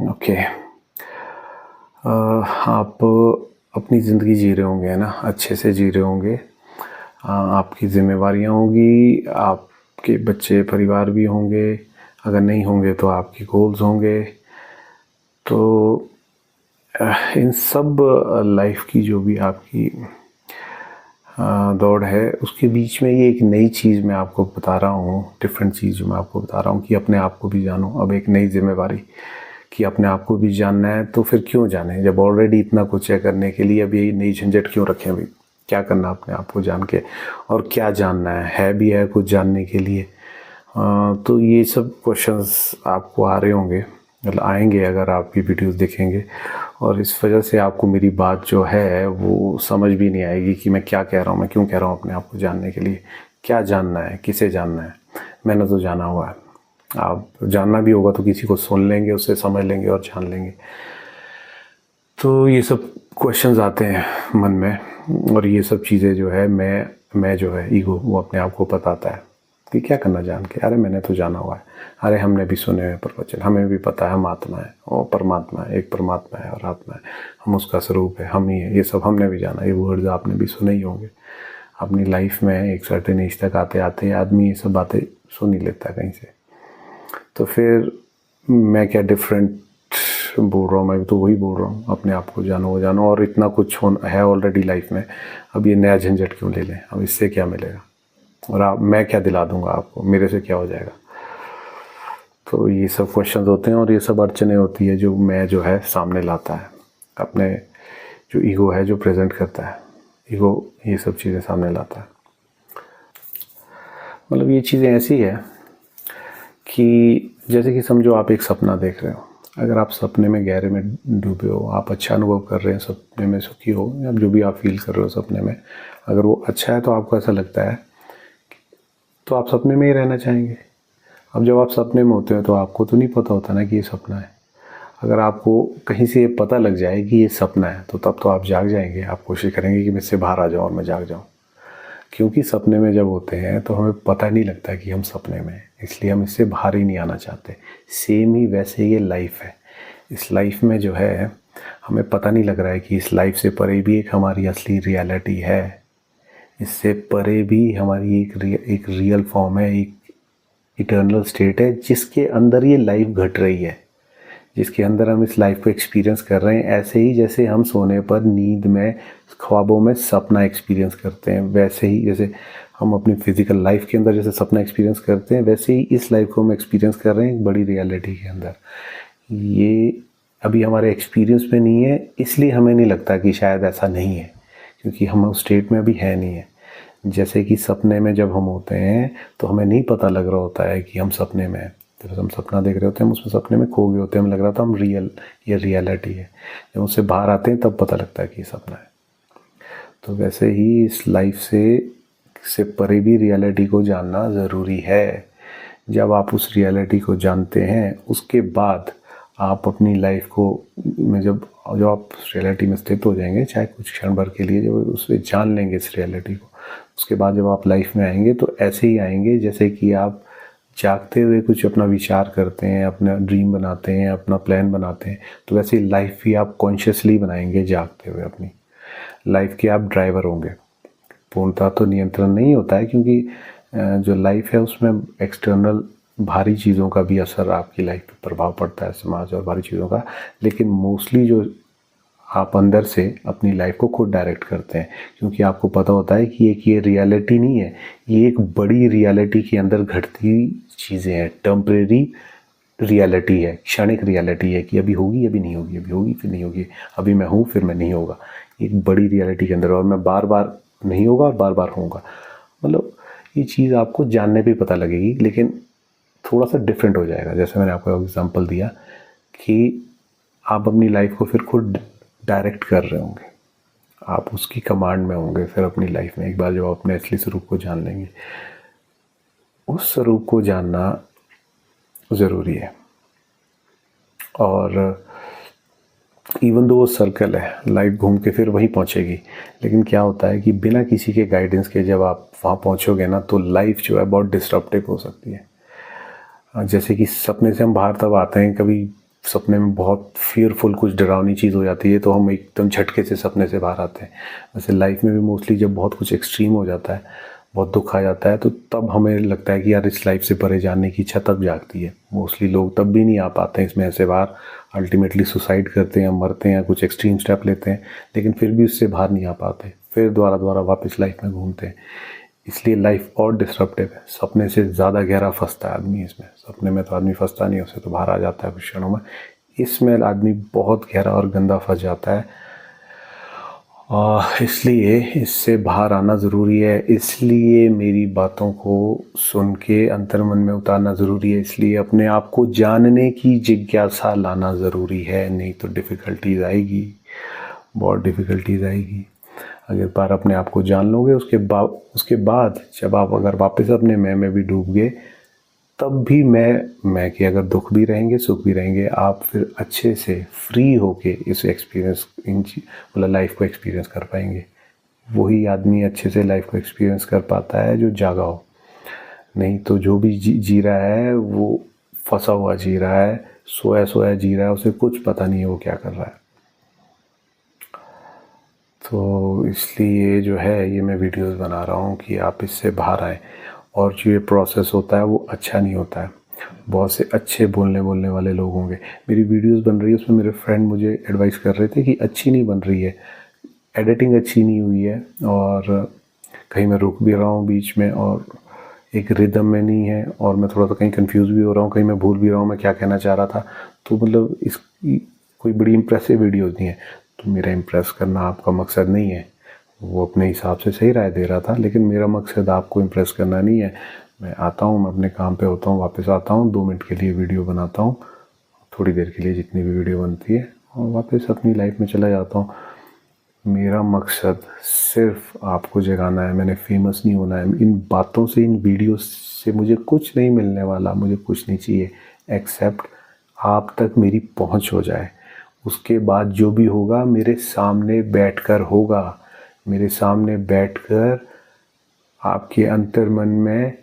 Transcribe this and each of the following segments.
Okay. आप अपनी ज़िंदगी जी रहे होंगे, है ना, अच्छे से जी रहे होंगे। आपकी ज़िम्मेवारियाँ होंगी, आपके बच्चे परिवार भी होंगे, अगर नहीं होंगे तो आपके गोल्स होंगे। तो इन सब लाइफ की जो भी आपकी दौड़ है, उसके बीच में ये एक नई चीज़ मैं आपको बता रहा हूँ, डिफरेंट चीज़ जो मैं आपको बता रहा हूँ कि अपने आप को भी जानो। अब एक नई जिम्मेवारी कि अपने आप को भी जानना है, तो फिर क्यों जाने जब ऑलरेडी इतना कुछ है करने के लिए। अब यही नई झंझट क्यों रखें भाई, क्या करना अपने आप को जान के, और क्या जानना है भी है कुछ जानने के लिए। तो ये सब क्वेश्चंस आपको आ रहे होंगे, मतलब आएंगे अगर आप भी वीडियोस देखेंगे, और इस वजह से आपको मेरी बात जो है वो समझ भी नहीं आएगी कि मैं क्या कह रहा हूँ, मैं क्यों कह रहा हूँ अपने आप को जानने के लिए। क्या जानना है, किसे जानना है, मैंने तो जाना हुआ है। आप जानना भी होगा तो किसी को सुन लेंगे, उससे समझ लेंगे और जान लेंगे। तो ये सब क्वेश्चंस आते हैं मन में, और ये सब चीज़ें जो है मैं जो है ईगो वो अपने आप को बताता है कि क्या करना जान के, अरे मैंने तो जाना हुआ है, अरे हमने भी सुने हुए प्रवचन, हमें भी पता है हम आत्मा है और परमात्मा है, एक परमात्मा है और आत्मा है, हम उसका स्वरूप है, हम ही है, ये सब हमने भी जाना। ये वर्ड्स आपने भी सुने ही होंगे अपनी लाइफ में। एक सर्टेन एज तक आते आते आदमी ये सब बातें सुन ही लेता है कहीं से। तो फिर मैं क्या डिफरेंट बोल रहा हूँ, मैं तो वही बोल रहा हूँ, अपने आप को जानो वो जानो। और इतना कुछ है ऑलरेडी लाइफ में, अब ये नया झंझट क्यों ले लें, अब इससे क्या मिलेगा, और मैं क्या दिला दूंगा आपको, मेरे से क्या हो जाएगा। तो ये सब क्वेश्चंस होते हैं और ये सब अड़चने होती है जो मैं जो है सामने लाता है, अपने जो ईगो है जो प्रेजेंट करता है, ईगो ये सब चीज़ें सामने लाता है। मतलब ये चीज़ें ऐसी है कि जैसे कि समझो आप एक सपना देख रहे हो, अगर आप सपने में गहरे में डूबे हो, आप अच्छा अनुभव कर रहे हैं, सपने में सुखी हो, या जो भी आप फील कर रहे हो सपने में, अगर वो अच्छा है तो आपको ऐसा लगता है तो आप सपने में ही रहना चाहेंगे। अब जब आप सपने में होते हो तो आपको तो नहीं पता होता ना कि ये सपना है। अगर आपको कहीं से ये पता लग जाए कि ये सपना है तो तब तो आप जाग जाएंगे, आप कोशिश करेंगे कि मैं इससे बाहर आ जाऊँ और मैं जाग जाऊँ। क्योंकि सपने में जब होते हैं तो हमें पता नहीं लगता कि हम सपने में हैं, इसलिए हम इससे बाहर ही नहीं आना चाहते। सेम ही वैसे ये लाइफ है। इस लाइफ में जो है हमें पता नहीं लग रहा है कि इस लाइफ से परे भी एक हमारी असली रियलिटी है, इससे परे भी हमारी एक रियल फॉर्म है, एक इटर्नल स्टेट है जिसके अंदर ये लाइफ घट रही है, जिसके अंदर हम इस लाइफ को एक्सपीरियंस कर रहे हैं। ऐसे ही जैसे हम सोने पर नींद में ख्वाबों में सपना एक्सपीरियंस करते हैं, वैसे ही जैसे हम अपनी फिजिकल लाइफ के अंदर जैसे सपना एक्सपीरियंस करते हैं, वैसे ही इस लाइफ को हम एक्सपीरियंस कर रहे हैं एक बड़ी रियलिटी के अंदर। ये अभी हमारे एक्सपीरियंस में नहीं है, इसलिए हमें नहीं लगता कि शायद ऐसा नहीं है, क्योंकि हम उस स्टेट में अभी है नहीं है। जैसे कि सपने में जब हम होते हैं तो हमें नहीं पता लग रहा होता है कि हम सपने में हैं। जब हम सपना देख रहे होते हैं हम उसमें सपने में खो गए होते हैं, हमें लग रहा था हम ये रियलिटी है। जब उससे बाहर आते हैं तब पता लगता है कि ये सपना है। तो वैसे ही इस लाइफ से परे भी रियलिटी को जानना ज़रूरी है। जब आप उस रियलिटी को जानते हैं उसके बाद आप अपनी लाइफ को में जब आप रियलिटी में स्थित हो जाएंगे, चाहे कुछ क्षण भर के लिए, जब उसे जान लेंगे इस रियलिटी को, उसके बाद जब आप लाइफ में आएंगे तो ऐसे ही आएंगे जैसे कि आप जागते हुए कुछ अपना विचार करते हैं, अपना ड्रीम बनाते हैं, अपना प्लान बनाते हैं। तो वैसे ही लाइफ भी आप कॉन्शियसली बनाएंगे जागते हुए। अपनी लाइफ के आप ड्राइवर होंगे। पूर्णतः तो नियंत्रण नहीं होता है, क्योंकि जो लाइफ है उसमें एक्सटर्नल भारी चीज़ों का भी असर आपकी लाइफ पे प्रभाव पड़ता है, समाज और भारी चीज़ों का। लेकिन मोस्टली जो आप अंदर से अपनी लाइफ को खुद डायरेक्ट करते हैं, क्योंकि आपको पता होता है कि ये रियलिटी नहीं है, ये एक बड़ी रियलिटी के अंदर घटती चीज़ें हैं। टेम्परेरी रियलिटी है, क्षणिक रियलिटी है कि अभी होगी अभी नहीं होगी, अभी होगी फिर नहीं होगी, अभी मैं हूँ फिर मैं नहीं होगा। एक बड़ी रियलिटी के अंदर, और मैं बार बार नहीं होगा और बार बार होऊंगा। मतलब ये चीज़ आपको जानने पे पता लगेगी, लेकिन थोड़ा सा डिफरेंट हो जाएगा। जैसे मैंने आपको एग्जांपल दिया कि आप अपनी लाइफ को फिर खुद डायरेक्ट कर रहे होंगे, आप उसकी कमांड में होंगे फिर अपनी लाइफ में। एक बार जब आप अपने असली स्वरूप को जान लेंगे, उस स्वरूप को जानना ज़रूरी है। और इवन दो वो सर्कल है, लाइफ घूम के फिर वहीं पहुंचेगी, लेकिन क्या होता है कि बिना किसी के गाइडेंस के जब आप वहाँ पहुंचोगे ना, तो लाइफ जो है बहुत डिस्ट्रप्टिव हो सकती है। जैसे कि सपने से हम बाहर तब आते हैं, कभी सपने में बहुत फियरफुल कुछ डरावनी चीज़ हो जाती है तो हम एकदम झटके से सपने से बाहर आते हैं। वैसे लाइफ में भी मोस्टली जब बहुत कुछ एक्सट्रीम हो जाता है, बहुत दुख आ जाता है, तो तब हमें लगता है कि यार इस लाइफ से परे जाने की इच्छा तब जागती है। मोस्टली लोग तब भी नहीं आ पाते हैं इसमें ऐसे बाहर, अल्टीमेटली सुसाइड करते हैं, मरते हैं, कुछ एक्सट्रीम स्टेप लेते हैं, लेकिन फिर भी उससे बाहर नहीं आ पाते, फिर दोबारा वापस लाइफ में घूमते हैं। इसलिए लाइफ और डिसरप्टिव है। सपने से ज़्यादा गहरा फंसता है आदमी इसमें। सपने में तो आदमी फंसता नहीं, उससे तो बाहर आ जाता है कुछ क्षणों में। इसमें आदमी बहुत गहरा और गंदा फंस जाता है, और इसलिए इससे बाहर आना ज़रूरी है। इसलिए मेरी बातों को सुन के अंतर्मन में उतारना ज़रूरी है। इसलिए अपने आप को जानने की जिज्ञासा लाना ज़रूरी है, नहीं तो डिफ़िकल्टीज़ आएगी, बहुत डिफ़िकल्टीज़ आएगी। अगर बार अपने आप को जान लोगे, उसके बाद जब आप अगर वापस अपने मैं में भी डूब गए, तब भी मैं कि अगर दुख भी रहेंगे, सुख भी रहेंगे, आप फिर अच्छे से फ्री होके इस एक्सपीरियंस मतलब लाइफ को एक्सपीरियंस कर पाएंगे। वही आदमी अच्छे से लाइफ को एक्सपीरियंस कर पाता है जो जागा हो। नहीं तो जो भी जी रहा है वो फंसा हुआ जी रहा है, सोया जी रहा है, उसे कुछ पता नहीं है वो क्या कर रहा है। तो इसलिए जो है ये मैं वीडियोस बना रहा हूँ कि आप इससे बाहर आएँ। और जो ये प्रोसेस होता है वो अच्छा नहीं होता है। बहुत से अच्छे बोलने वाले लोग होंगे, मेरी वीडियोस बन रही है, उसमें मेरे फ्रेंड मुझे एडवाइस कर रहे थे कि अच्छी नहीं बन रही है, एडिटिंग अच्छी नहीं हुई है, और कहीं मैं रुक भी रहा हूँ बीच में, और एक रिदम में नहीं है, और मैं थोड़ा सा कहीं कंफ्यूज भी हो रहा हूँ, कहीं मैं भूल भी रहा हूँ मैं क्या कहना चाह रहा था। तो मतलब इसकी कोई बड़ी इम्प्रेसिव वीडियोज़ नहीं है। तो मेरा इम्प्रेस करना आपका मकसद नहीं है। वो अपने हिसाब से सही राय दे रहा था, लेकिन मेरा मकसद आपको इम्प्रेस करना नहीं है। मैं आता हूँ, मैं अपने काम पे होता हूँ, वापस आता हूँ, 2 मिनट के लिए वीडियो बनाता हूँ, थोड़ी देर के लिए जितनी भी वीडियो बनती है, और वापस अपनी लाइफ में चला जाता हूँ। मेरा मकसद सिर्फ आपको जगाना है। मैंने फेमस नहीं होना है। इन बातों से, इन वीडियो से मुझे कुछ नहीं मिलने वाला, मुझे कुछ नहीं चाहिए एक्सेप्ट आप तक मेरी पहुँच हो जाए। उसके बाद जो भी होगा मेरे सामने बैठकर होगा, मेरे सामने बैठकर आपके अंतर्मन में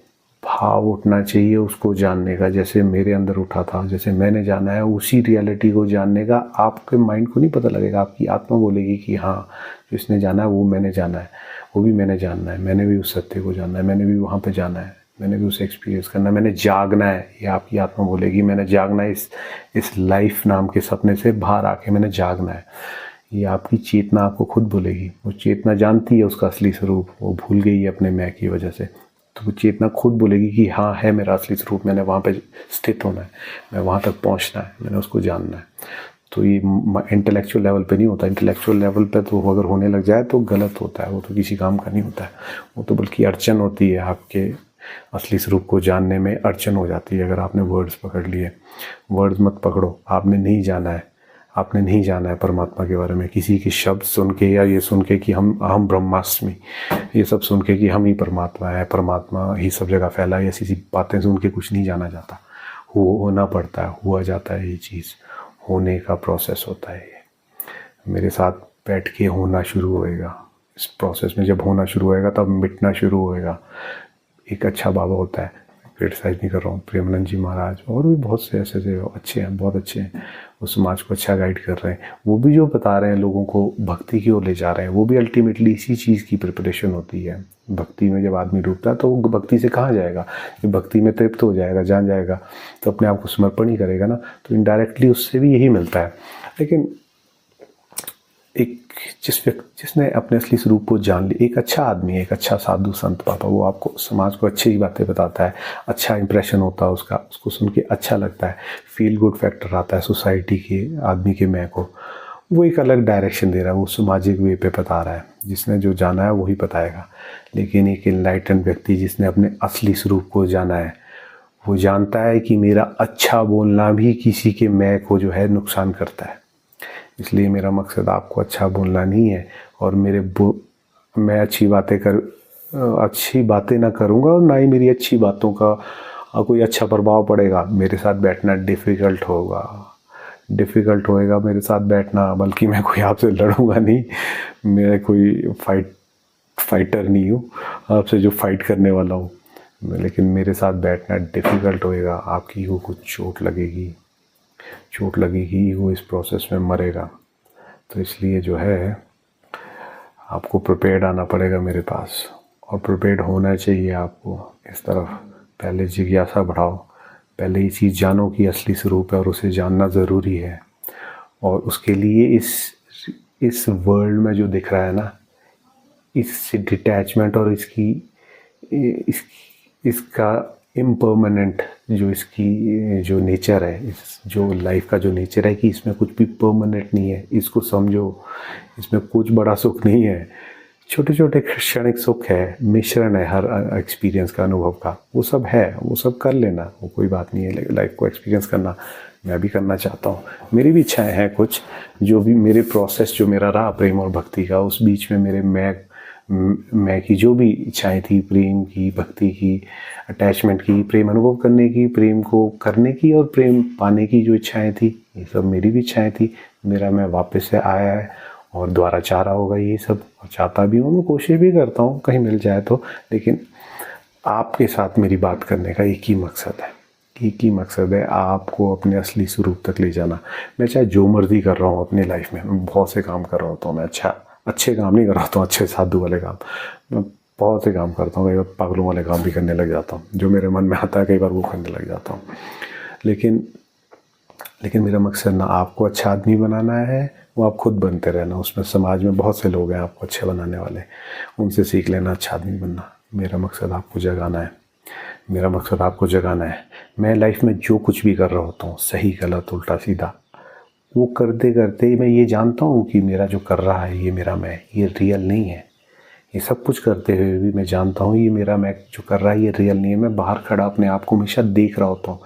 भाव उठना चाहिए उसको जानने का, जैसे मेरे अंदर उठा था, जैसे मैंने जाना है, उसी रियलिटी को जानने का। आपके माइंड को नहीं पता लगेगा, आपकी आत्मा बोलेगी कि हाँ जो इसने जाना है वो मैंने जाना है, वो भी मैंने जानना है, मैंने भी उस सत्य को जानना है, मैंने भी वहाँ पे जाना है, मैंने भी उसे एक्सपीरियंस करना है, मैंने जागना है। ये आपकी आत्मा बोलेगी मैंने जागना है, इस लाइफ नाम के सपने से बाहर आके मैंने जागना है। ये आपकी चेतना आपको खुद बोलेगी। वो चेतना जानती है उसका असली स्वरूप, वो भूल गई है अपने मैं की वजह से। तो वो चेतना खुद बोलेगी कि हाँ है मेरा असली स्वरूप, मैंने वहाँ पे स्थित होना है, मैं वहाँ तक पहुँचना है, मैंने उसको जानना है। तो ये इंटेलेक्चुअल लेवल पे नहीं होता। इंटेलेक्चुअल लेवल पे तो अगर होने लग जाए तो गलत होता है, वो तो किसी काम का नहीं होता है। वो तो बल्कि अड़चन होती है, आपके असली स्वरूप को जानने में अड़चन हो जाती है। अगर आपने वर्ड्स पकड़ लिए, वर्ड्स मत पकड़ो, आपने नहीं जाना है, आपने नहीं जाना है परमात्मा के बारे में। किसी के शब्द सुन के या ये सुन के कि हम ब्रह्मास्मि, ये सब सुन के कि हम ही परमात्मा है, परमात्मा ही सब जगह फैला है, ऐसी बातें सुन के कुछ नहीं जाना जाता। होना पड़ता है, हुआ जाता है। ये चीज़ होने का प्रोसेस होता है। ये मेरे साथ बैठ के होना शुरू होएगा। इस प्रोसेस में जब होना शुरू होएगा तब मिटना शुरू होएगा। एक अच्छा बाबा होता है, क्रिटिसाइज नहीं कर रहा हूँ, प्रेमानंद जी महाराज, और भी बहुत से ऐसे अच्छे हैं, बहुत अच्छे हैं, वो समाज को अच्छा गाइड कर रहे हैं। वो भी जो बता रहे हैं लोगों को भक्ति की ओर ले जा रहे हैं, वो भी अल्टीमेटली इसी चीज़ की प्रिपरेशन होती है। भक्ति में जब आदमी डूबता है तो वो भक्ति से कहाँ जाएगा? जब भक्ति में तृप्त हो जाएगा, जान जाएगा, तो अपने आप को समर्पण ही करेगा ना, तो इनडायरेक्टली उससे भी यही मिलता है। लेकिन एक जिसने अपने असली स्वरूप को जान ली, एक अच्छा आदमी, एक अच्छा साधु संत बाबा, वो आपको समाज को अच्छी ही बातें बताता है, अच्छा इंप्रेशन होता है उसका, उसको सुन के अच्छा लगता है, फील गुड फैक्टर आता है सोसाइटी के आदमी के मैं को। वो एक अलग डायरेक्शन दे रहा है, वो सामाजिक वे पे बता रहा है। जिसने जो जाना है वही बताएगा। लेकिन एक इनलाइटेंड व्यक्ति जिसने अपने असली स्वरूप को जाना है, वो जानता है कि मेरा अच्छा बोलना भी किसी के मैं को जो है नुकसान करता है। इसलिए मेरा मकसद आपको अच्छा बोलना नहीं है, और मैं अच्छी बातें ना करूँगा, और ना ही मेरी अच्छी बातों का कोई अच्छा प्रभाव पड़ेगा। मेरे साथ बैठना डिफ़िकल्ट होएगा मेरे साथ बैठना, बल्कि मैं कोई आपसे लड़ूंगा नहीं। मैं कोई फाइटर नहीं हूँ आपसे जो फाइट करने वाला हूँ। लेकिन मेरे साथ बैठना डिफ़िकल्ट होएगा, आपकी ईगो को चोट लगेगी, ईगो इस प्रोसेस में मरेगा। तो इसलिए जो है आपको प्रिपेयर्ड आना पड़ेगा मेरे पास, और प्रिपेयर्ड होना चाहिए आपको इस तरफ। पहले जिज्ञासा बढ़ाओ, पहले ये चीज़ जानो कि असली स्वरूप है और उसे जानना ज़रूरी है। और उसके लिए इस वर्ल्ड में जो दिख रहा है ना, इससे डिटैचमेंट और इसका इम्पर्मानेंट जो नेचर है, इस जो लाइफ का जो नेचर है कि इसमें कुछ भी परमानेंट नहीं है, इसको समझो। इसमें कुछ बड़ा सुख नहीं है, छोटे छोटे क्षणिक सुख है, मिश्रण है हर एक्सपीरियंस का, अनुभव का। वो सब है, वो सब कर लेना, वो कोई बात नहीं है। लाइफ को एक्सपीरियंस करना मैं भी करना चाहता हूँ, मेरी भी इच्छाएं हैं कुछ, जो भी मेरे प्रोसेस जो मेरा रहा प्रेम और भक्ति का, उस बीच में मेरे मैं की जो भी इच्छाएं थी, प्रेम की, भक्ति की, अटैचमेंट की, प्रेम अनुभव करने की, प्रेम को करने की और प्रेम पाने की जो इच्छाएं थी, ये सब मेरी भी इच्छाएं थी। मेरा मैं वापस से आया है और दोबारा चाह रहा होगा ये सब, और चाहता भी हूँ, मैं कोशिश भी करता हूँ कहीं मिल जाए तो। लेकिन आपके साथ मेरी बात करने का एक ही मकसद है, आपको अपने असली स्वरूप तक ले जाना। मैं चाहे जो मर्जी कर रहा हूँ अपनी लाइफ में, मैं बहुत से काम कर रहा होता हूँ, मैं अच्छे काम नहीं कर रहा हूँ, अच्छे साधु वाले काम, मैं बहुत से काम करता हूँ। कई बार पागलों वाले काम भी करने लग जाता हूँ, जो मेरे मन में आता है कई बार वो करने लग जाता हूँ। लेकिन मेरा मकसद ना आपको अच्छा आदमी बनाना है, वो आप खुद बनते रहना। उसमें समाज में बहुत से लोग हैं आपको अच्छे बनाने वाले, उनसे सीख लेना अच्छा आदमी बनना। मेरा मकसद आपको जगाना है। मैं लाइफ में जो कुछ भी कर रहा होता हूँ, सही गलत उल्टा सीधा, वो करते करते मैं ये जानता हूँ कि मेरा जो कर रहा है ये मेरा मैं, ये रियल नहीं है। ये सब कुछ करते हुए भी मैं जानता हूँ ये मेरा मैं जो कर रहा है ये रियल नहीं है। मैं बाहर खड़ा अपने आप को हमेशा देख रहा होता हूँ।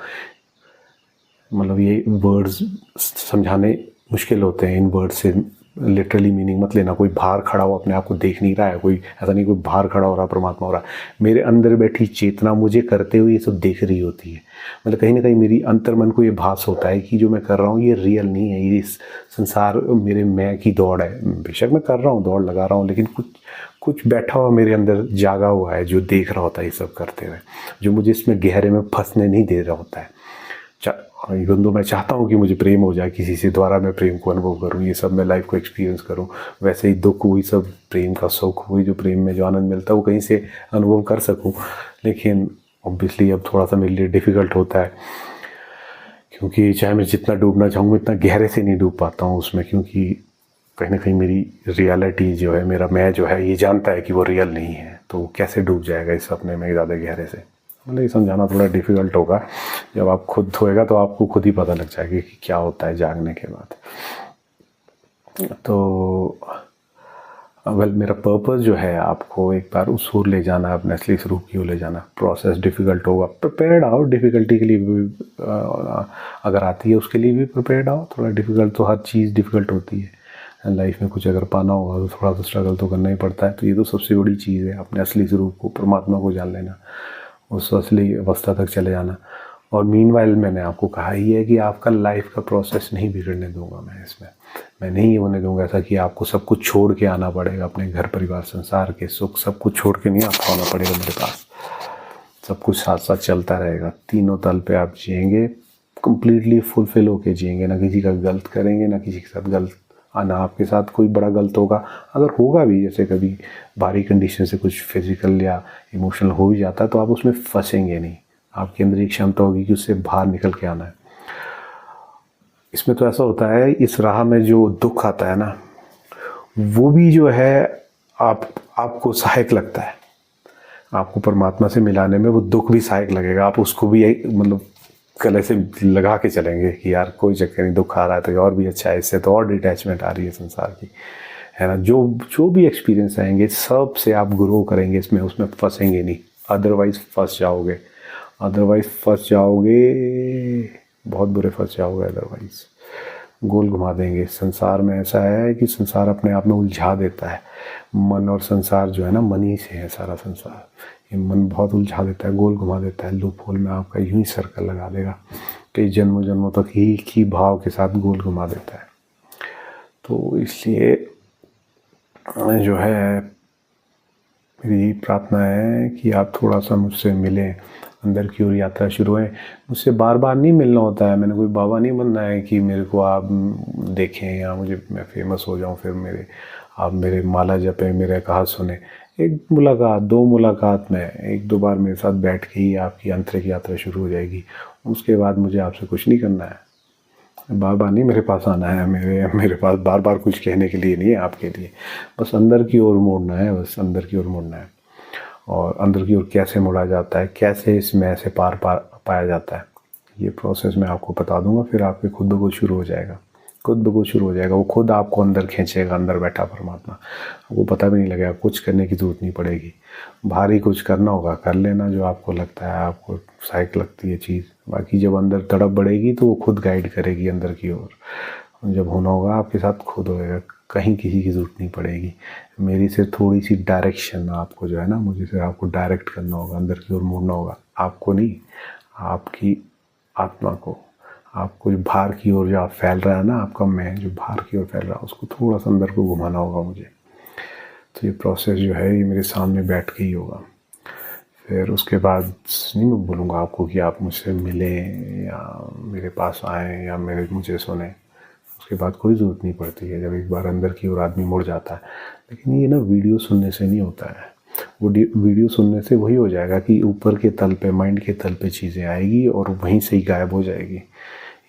मतलब ये वर्ड्स समझाने मुश्किल होते हैं, इन वर्ड से लिटरली मीनिंग मत लेना। कोई बाहर खड़ा हो अपने आप को देख नहीं रहा है, कोई ऐसा नहीं कोई बाहर खड़ा हो रहा परमात्मा हो रहा। मेरे अंदर बैठी चेतना मुझे करते हुए ये सब देख रही होती है। मतलब कहीं ना कहीं मेरी अंतर्मन को ये भास होता है कि जो मैं कर रहा हूँ ये रियल नहीं है, ये संसार मेरे मैं की दौड़ है। बेशक मैं कर रहा हूँ, दौड़ लगा रहा हूँ, लेकिन कुछ बैठा हुआ मेरे अंदर जागा हुआ है जो देख रहा होता है ये सब करते हुए, जो मुझे इसमें गहरे में फंसने नहीं दे रहा होता है। इवन दो मैं चाहता हूँ कि मुझे प्रेम हो जाए किसी से, द्वारा मैं प्रेम को अनुभव करूँ, ये सब मैं लाइफ को एक्सपीरियंस करूँ, वैसे ही दुख वही सब प्रेम का सुख, वही जो प्रेम में जो आनंद मिलता है वो कहीं से अनुभव कर सकूँ। लेकिन ऑब्वियसली अब थोड़ा सा मेरे लिए डिफ़िकल्ट होता है, क्योंकि चाहे मैं जितना डूबना चाहूँ इतना गहरे से नहीं डूब पाता हूँ उसमें, क्योंकि कहीं ना कहीं मेरी रियलिटी जो है, मेरा मैं जो है ये जानता है कि वो रियल नहीं है, तो वो कैसे डूब जाएगा इस सपने में ज़्यादा गहरे से। मतलब ये समझाना थोड़ा डिफ़िकल्ट होगा, जब आप खुद होएगा तो आपको खुद ही पता लग जाएगा कि क्या होता है जागने के बाद। तो वेल मेरा पर्पस जो है आपको एक बार उस ओर ले जाना, अपने असली स्वरूप की ओर ले जाना। प्रोसेस डिफ़िकल्ट होगा, प्रिपेयर्ड आओ। डिफ़िकल्टी के लिए भी अगर आती है उसके लिए भी प्रिपेयर्ड आओ। थोड़ा डिफ़िकल्ट तो हर चीज़ डिफ़िकल्ट होती है लाइफ में, कुछ अगर पाना होगा तो थोड़ा सा स्ट्रगल तो करना ही पड़ता है। तो ये तो सबसे बड़ी चीज़ है, अपने असली स्वरूप को, परमात्मा को जान लेना, उस असली अवस्था तक चले जाना। और मीनवाइल मैंने आपको कहा ही है कि आपका लाइफ का प्रोसेस नहीं बिगड़ने दूंगा मैं इसमें। मैं नहीं होने दूंगा ऐसा कि आपको सब कुछ छोड़ के आना पड़ेगा, अपने घर परिवार संसार के सुख सब कुछ छोड़ के नहीं आपको आना पड़ेगा मेरे पास। सब कुछ साथ साथ चलता रहेगा, तीनों तल पे आप जिएंगे, कंप्लीटली फुलफिल होके जिएंगे, ना किसी का गलत करेंगे ना किसी के साथ गलत, ना आपके साथ कोई बड़ा गलत होगा। अगर होगा भी, जैसे कभी बाहरी कंडीशन से कुछ फिजिकल या इमोशनल हो भी जाता है, तो आप उसमें फंसेंगे नहीं। आपके अंदर एक क्षमता होगी कि उससे बाहर निकल के आना है। इसमें तो ऐसा होता है, इस राह में जो दुख आता है ना, वो भी जो है आपको सहायक लगता है। आपको परमात्मा से मिलाने में वो दुख भी सहायक लगेगा। आप उसको भी मतलब गले से लगा के चलेंगे कि यार कोई चक्कर नहीं, दुख आ रहा है तो और भी अच्छा है, इससे तो और डिटैचमेंट आ रही है संसार की, है ना। जो भी एक्सपीरियंस आएंगे सब से आप ग्रो करेंगे, उसमें फंसेंगे नहीं। अदरवाइज फंस जाओगे, बहुत बुरे फंस जाओगे। अदरवाइज गोल घुमा देंगे। संसार में ऐसा है कि संसार अपने आप में उलझा देता है। मन और संसार जो है ना, मन ही से है सारा संसार। ये मन बहुत उलझा देता है, गोल घुमा देता है, लूप होल में आपका यूं ही सर्कल लगा देगा, कई जन्मों तक एक ही भाव के साथ गोल घुमा देता है। तो इसलिए जो है मेरी यही प्रार्थना है कि आप थोड़ा सा मुझसे मिलें, अंदर की ओर यात्रा शुरू है। मुझसे बार बार नहीं मिलना होता है, मैंने कोई बाबा नहीं बनना है कि मेरे को आप देखें या मैं फेमस हो जाऊं, फिर आप मेरे माला जपें, मेरे कहा सुने। एक मुलाकात, 2 मुलाकात में, 1-2 बार मेरे साथ बैठ के ही आपकी आंतरिक यात्रा शुरू हो जाएगी। उसके बाद मुझे आपसे कुछ नहीं करना है, बार बार नहीं मेरे पास आना है, मेरे पास बार बार कुछ कहने के लिए नहीं है आपके लिए, बस अंदर की ओर मुड़ना है, बस अंदर की ओर मुड़ना है। और अंदर की ओर कैसे मुड़ा जाता है, कैसे इस मैं से पार पाया जाता है, ये प्रोसेस मैं आपको बता दूंगा। फिर आपके खुद ब खुद शुरू हो जाएगा, खुद ब खुद शुरू हो जाएगा। वो खुद आपको अंदर खींचेगा, अंदर बैठा परमात्मा। आपको पता भी नहीं लगेगा, कुछ करने की ज़रूरत नहीं पड़ेगी। भारी कुछ करना होगा कर लेना, जो आपको लगता है, आपको सहायक लगती है चीज़। बाकी जब अंदर तड़प बढ़ेगी तो वो खुद गाइड करेगी अंदर की ओर। जब होना होगा आपके साथ खुद होएगा, कहीं किसी की ज़रूरत नहीं पड़ेगी। मेरी सिर्फ थोड़ी सी डायरेक्शन आपको जो है ना, मुझे सिर्फ आपको डायरेक्ट करना होगा, अंदर की ओर मुड़ना होगा। आपको नहीं, आपकी आत्मा को। आपको जो बाहर की ओर जो आप फैल रहा है ना, आपका मैं जो बाहर की ओर फैल रहा है, उसको थोड़ा सा अंदर को घुमाना होगा मुझे। तो ये प्रोसेस जो है ये मेरे सामने बैठ के ही होगा। फिर उसके बाद नहीं मैं बोलूँगा आपको कि आप मुझसे मिलें या मेरे पास आएँ या मुझे सुने। उसके बाद कोई ज़रूरत नहीं पड़ती है, जब एक बार अंदर की ओर आदमी मुड़ जाता है। लेकिन ये ना वीडियो सुनने से नहीं होता है। वो वीडियो सुनने से वही हो जाएगा कि ऊपर के तल पे, माइंड के तल पे चीज़ें आएगी और वहीं से ही गायब हो जाएगी।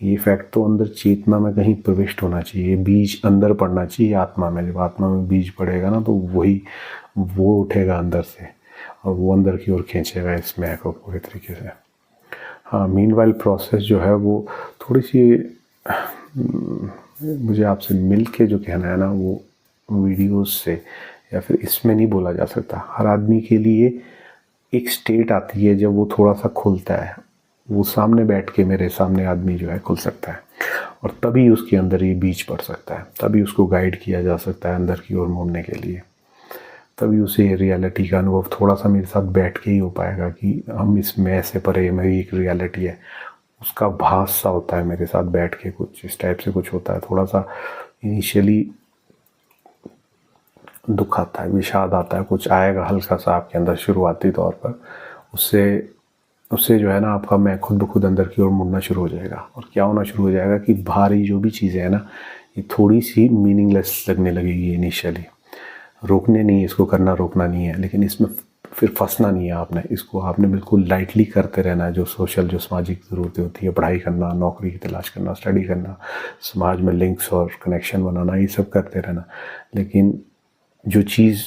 ये फैक्ट तो अंदर चेतना में कहीं प्रविष्ट होना चाहिए, बीज अंदर पड़ना चाहिए आत्मा में। जब आत्मा में बीज पड़ेगा ना, तो वो उठेगा अंदर से और वो अंदर की ओर खींचेगा इस मैं को पूरे तरीके से। हाँ, मीनवाइल प्रोसेस जो है वो थोड़ी सी मुझे आपसे मिल के जो कहना है ना, वो वीडियोस से या फिर इसमें नहीं बोला जा सकता। हर आदमी के लिए एक स्टेट आती है जब वो थोड़ा सा खुलता है, वो सामने बैठ के मेरे सामने आदमी जो है खुल सकता है, और तभी उसके अंदर ये बीज पड़ सकता है, तभी उसको गाइड किया जा सकता है अंदर की ओर मुड़ने के लिए। तभी उसे रियलिटी का अनुभव थोड़ा सा मेरे साथ बैठ के ही हो पाएगा कि हम इस मैं से परे, मेरी एक रियलिटी है, उसका भास सा होता है मेरे साथ बैठ के। कुछ इस टाइप से कुछ होता है। थोड़ा सा इनिशियली दुख आता है, विषाद आता है, कुछ आएगा हल्का सा आपके अंदर शुरुआती तौर पर। उससे जो है ना, आपका मैं खुद ब खुद अंदर की ओर मुड़ना शुरू हो जाएगा। और क्या होना शुरू हो जाएगा कि बाहरी जो भी चीज़ें हैं ना, ये थोड़ी सी मीनिंगलेस लगने लगेगी इनिशियली। रोकने नहीं, इसको करना रोकना नहीं है, लेकिन इसमें फिर फंसना नहीं है आपने। इसको आपने बिल्कुल लाइटली करते रहना है। जो सोशल, जो सामाजिक ज़रूरतें होती है, पढ़ाई करना, नौकरी की तलाश करना, स्टडी करना, समाज में लिंक्स और कनेक्शन बनाना, ये सब करते रहना। लेकिन जो चीज़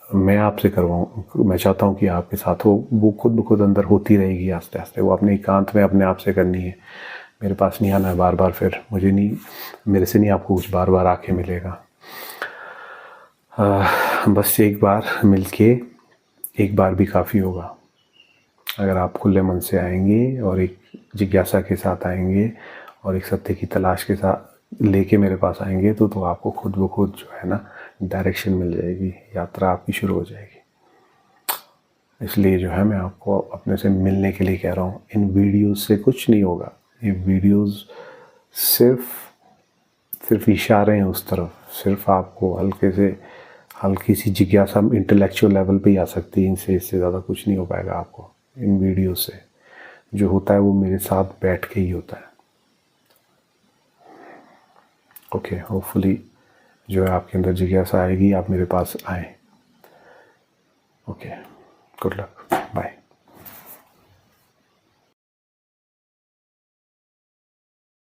मैं आपसे करवाऊँ, मैं चाहता हूँ कि आपके साथ हो, वो खुद ब खुद अंदर होती रहेगी आस्ते आस्ते। वो अपने एकांत में अपने आप से करनी है। मेरे पास नहीं आना है बार बार, फिर मेरे से नहीं आपको कुछ बार बार आके मिलेगा। बस एक बार मिलके एक बार भी काफ़ी होगा। अगर आप खुले मन से आएंगे और एक जिज्ञासा के साथ आएंगे और एक सत्य की तलाश के साथ लेके मेरे पास आएंगे, तो आपको खुद ब खुद जो है ना, डायरेक्शन मिल जाएगी, यात्रा आपकी शुरू हो जाएगी। इसलिए जो है मैं आपको अपने से मिलने के लिए कह रहा हूँ। इन वीडियोस से कुछ नहीं होगा। ये वीडियोस सिर्फ इशारे हैं उस तरफ। सिर्फ आपको हल्की सी जिज्ञासा इंटेलेक्चुअल लेवल पे ही आ सकती है। इससे ज़्यादा कुछ नहीं हो पाएगा आपको इन वीडियो से। जो होता है वो मेरे साथ बैठ के ही होता है। ओके, होपफुली जो है आपके अंदर जिज्ञासा आएगी, आप मेरे पास आए। Okay, good luck.